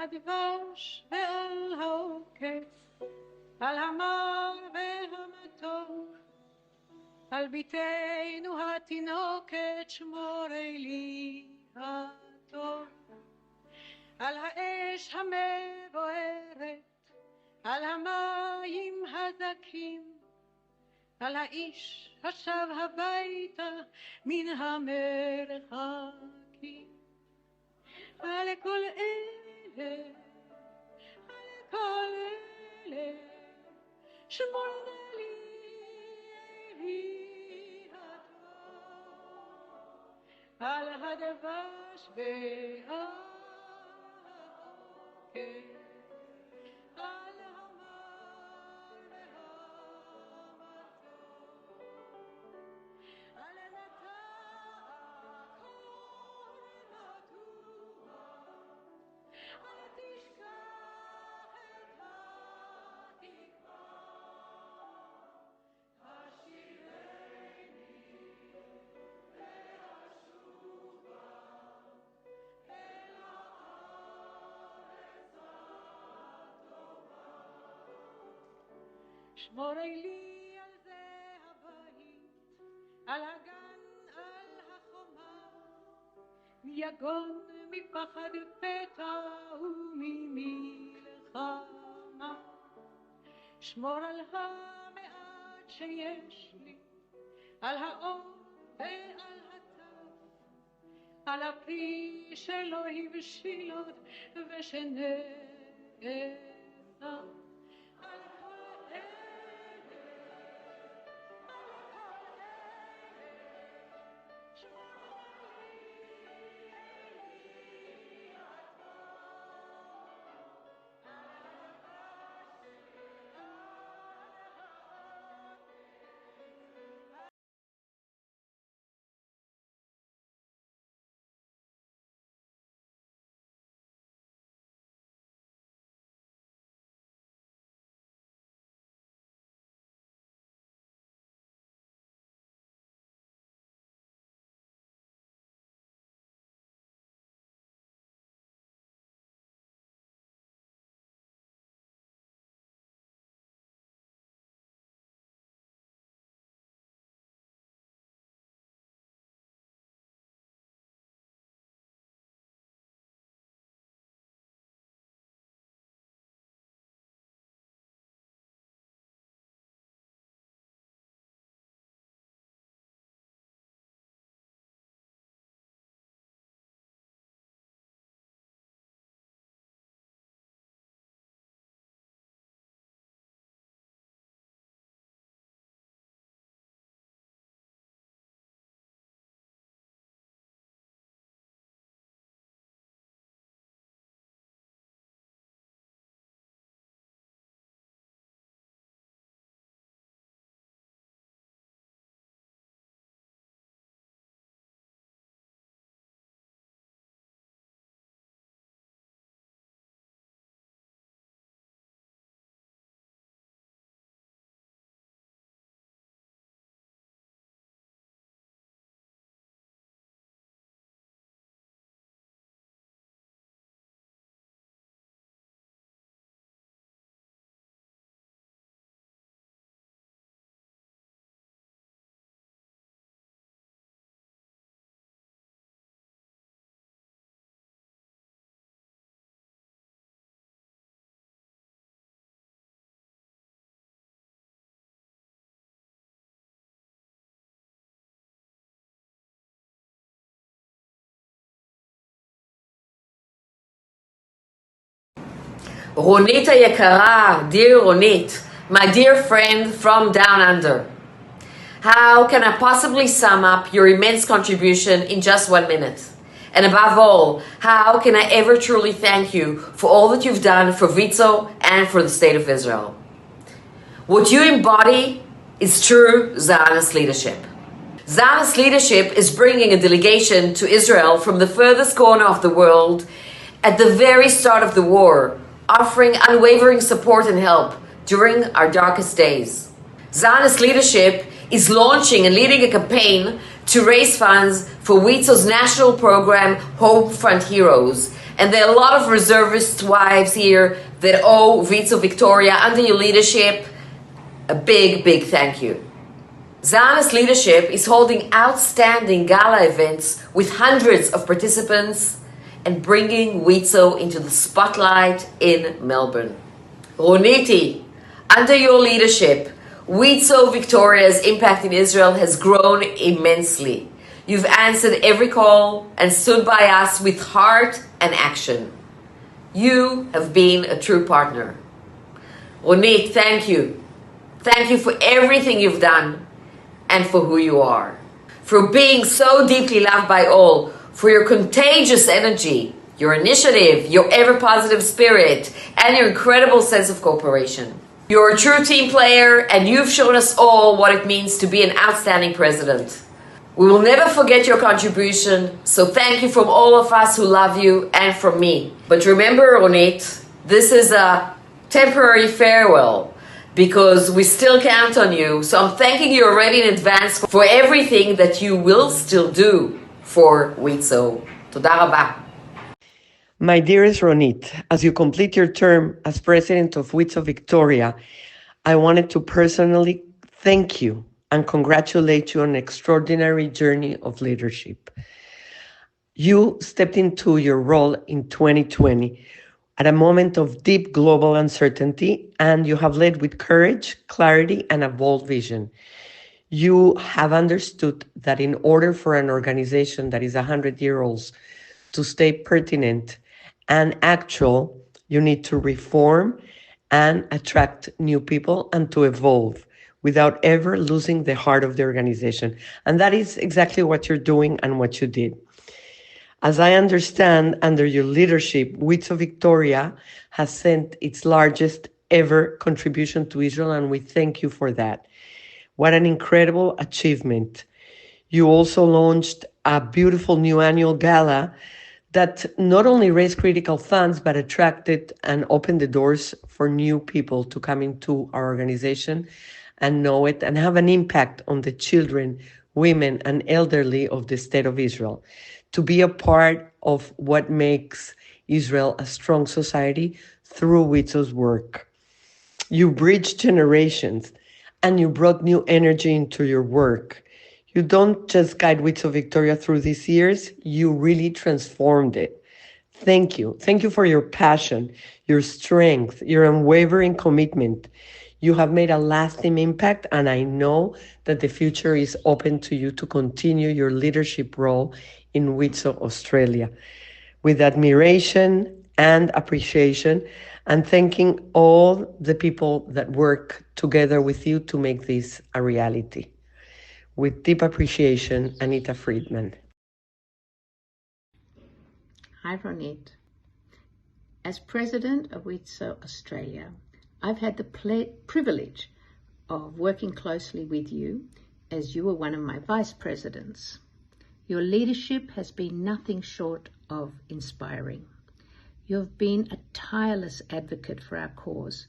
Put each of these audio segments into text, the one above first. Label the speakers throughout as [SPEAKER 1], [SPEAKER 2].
[SPEAKER 1] הדבש ועל העוקץ, על המר והמתוק, על ביתנו התינוקת שמורי לי הטוב, על האש המבוערת, על המים הזכים, על האיש השב הביתה מן המרחקים. על כל אלה, על כל אלה, שמור נא לי אלי הטוב, על הדבש והעוקץ, על המר והמתוק, על הנטע כל נטוע, אל תשכח את התקווה, השירני ואשובה אל הארץ הטובה. שמורי לי על זה הבית, על הגן, על החומה, מיגון, מפחד פתע וממלחמה. שמור על המעט שיש לי, על האור ועל הטף, על הפרי שלא הבשיל עוד ושנאסף. על כל אלה, על כל אלה, שמור לי אלי הטוב, על הדבש ועל העוקץ.
[SPEAKER 2] Ronit היקרה, dear Ronit, my dear friend from down under. How can I possibly sum up your immense contribution in just 1 minute? And above all, how can I ever truly thank you for all that you've done for WIZO and for the State of Israel? What you embody is true Zionist leadership. Zionist leadership is bringing a delegation to Israel from the furthest corner of the world at the very start of the war, offering unwavering support and help during our darkest days. Zionist leadership is launching and leading a campaign to raise funds for WIZO's national program, Home Front Heroes, And there are a lot of reservist wives here that owe WIZO Victoria, under your leadership, a big, big thank you. Zionist leadership is holding outstanding gala events with hundreds of participants and bringing WIZO into the spotlight in Melbourne. Roniti, under your leadership, WIZO Victoria's impact in Israel has grown immensely. You've answered every call and stood by us with heart and action. You have been a true partner. Ronit, thank you. Thank you for everything you've done and for who you are. For being so deeply loved by all, for your contagious energy, your initiative, your ever-positive spirit, and your incredible sense of cooperation. You're a true team player, and you've shown us all what it means to be an outstanding president. We will never forget your contribution, so thank you from all of us who love you and from me. But remember, Ronit, this is a temporary farewell because we still count on you. So I'm thanking you already in advance for everything that you will still do for WIZO. Toda rabah.
[SPEAKER 3] My dearest Ronit, as you complete your term as president of WIZO Victoria, I wanted to personally thank you and congratulate you on an extraordinary journey of leadership. You stepped into your role in 2020 at a moment of deep global uncertainty, and you have led with courage, clarity, and a bold vision. You have understood that in order for an organization that is 100-year-old to stay pertinent and actual, you need to reform and attract new people and to evolve without ever losing the heart of the organization. And that is exactly what you're doing and what you did. As I understand, under your leadership, WIZO Victoria has sent its largest ever contribution to Israel, and we thank you for that. What an incredible achievement. You also launched a beautiful new annual gala that not only raised critical funds, but attracted and opened the doors for new people to come into our organization and know it and have an impact on the children, women, and elderly of the State of Israel, to be a part of what makes Israel a strong society through WIZO's work. You bridged generations and you brought new energy into your work. You don't just guide WIZO Victoria through these years, you really transformed it. Thank you. Thank you for your passion, your strength, your unwavering commitment. You have made a lasting impact, and I know that the future is open to you to continue your leadership role in WIZO Australia. With admiration and appreciation, and thanking all the people that work together with you to make this a reality. With deep appreciation, Anita Friedman.
[SPEAKER 4] Hi, Ronit. As president of WIZO Australia, I've had the privilege of working closely with you as you were one of my vice presidents. Your leadership has been nothing short of inspiring. You have been a tireless advocate for our cause,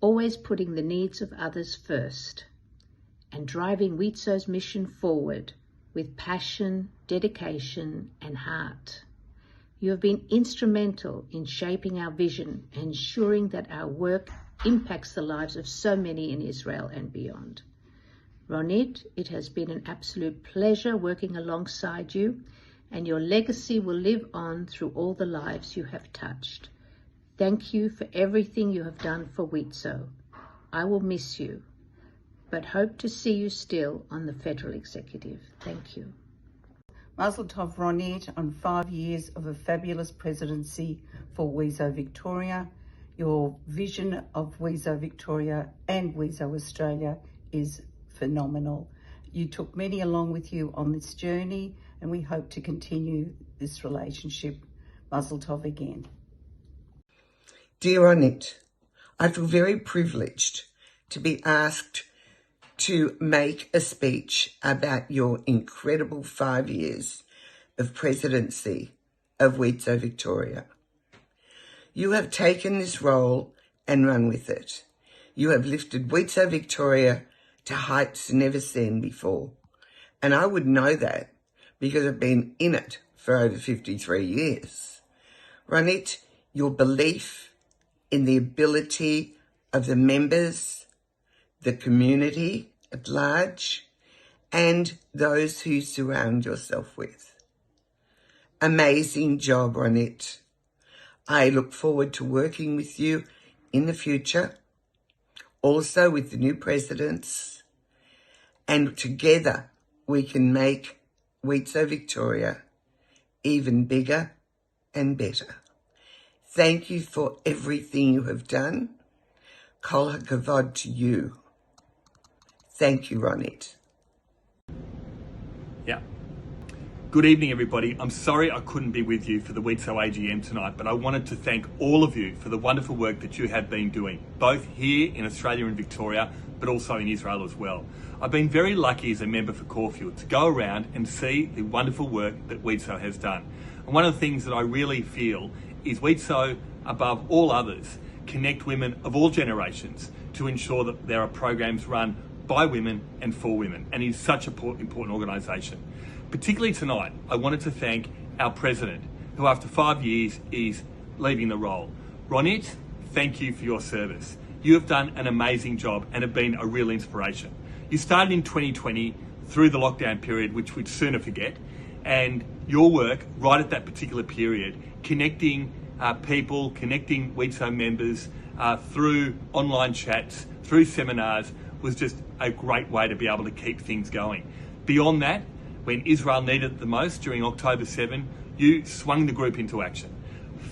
[SPEAKER 4] always putting the needs of others first and driving WIZO's mission forward with passion, dedication, and heart. You have been instrumental in shaping our vision and ensuring that our work impacts the lives of so many in Israel and beyond. Ronit, it has been an absolute pleasure working alongside you, and your legacy will live on through all the lives you have touched. Thank you for everything you have done for WIZO. I will miss you, but hope to see you still on the federal executive. Thank you.
[SPEAKER 5] Mazel Tov, Ronit, on 5 years of a fabulous presidency for WIZO Victoria. Your vision of WIZO Victoria and WIZO Australia is phenomenal. You took many along with you on this journey, and we hope to continue this relationship. Mazel Tov again.
[SPEAKER 6] Dear Ronit, I feel very privileged to be asked to make a speech about your incredible 5 years of presidency of WIZO Victoria. You have taken this role and run with it. You have lifted WIZO Victoria to heights never seen before. And I would know that because I've been in it for over 53 years. Ronit, your belief in the ability of the members, the community at large, and those who you surround yourself with. Amazing job, Ronit. I look forward to working with you in the future, also with the new presidents, and together we can make WIZO Victoria even bigger and better. Thank you for everything you have done. Kol hakavod to you. Thank you, Ronit.
[SPEAKER 7] Yeah. Good evening, everybody. I'm sorry I couldn't be with you for the WIZO AGM tonight, but I wanted to thank all of you for the wonderful work that you have been doing, both here in Australia and Victoria, but also in Israel as well. I've been very lucky as a member for Caulfield to go around and see the wonderful work that WIZO has done. And one of the things that I really feel is WIZO, above all others, connect women of all generations to ensure that there are programs run by women and for women, and it's such an important organisation. Particularly tonight, I wanted to thank our president, who after 5 years is leaving the role. Ronit, thank you for your service. You have done an amazing job and have been a real inspiration. You started in 2020 through the lockdown period, which we'd sooner forget, and your work right at that particular period, connecting people, connecting WIZO members through online chats, through seminars, was just a great way to be able to keep things going. Beyond that, when Israel needed it the most during October 7, you swung the group into action.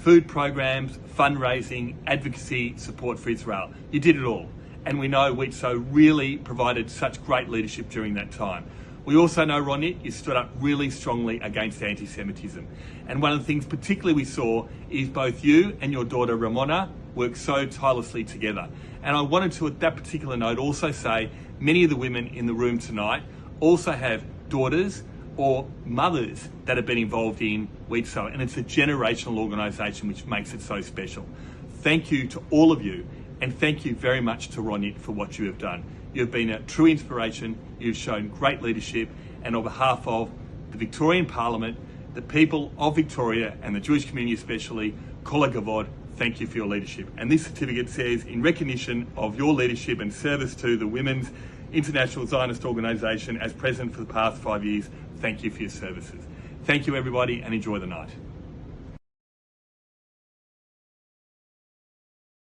[SPEAKER 7] Food programs, fundraising, advocacy, support for Israel. You did it all. And we know WIZO really provided such great leadership during that time. We also know, Ronit, you stood up really strongly against anti-Semitism. And one of the things particularly we saw is both you and your daughter Ramona work so tirelessly together. And I wanted to, at that particular note, also say many of the women in the room tonight also have daughters or mothers that have been involved in WIZO, and it's a generational organisation which makes it so special. Thank you to all of you, and thank you very much to Ronit for what you have done. You've been a true inspiration, you've shown great leadership, and on behalf of the Victorian Parliament, the people of Victoria and the Jewish community especially, Kol hakavod, thank you for your leadership. And this certificate says, in recognition of your leadership and service to the Women's International Zionist Organisation as president for the past 5 years, thank you for your services. Thank you, everybody, and enjoy the night.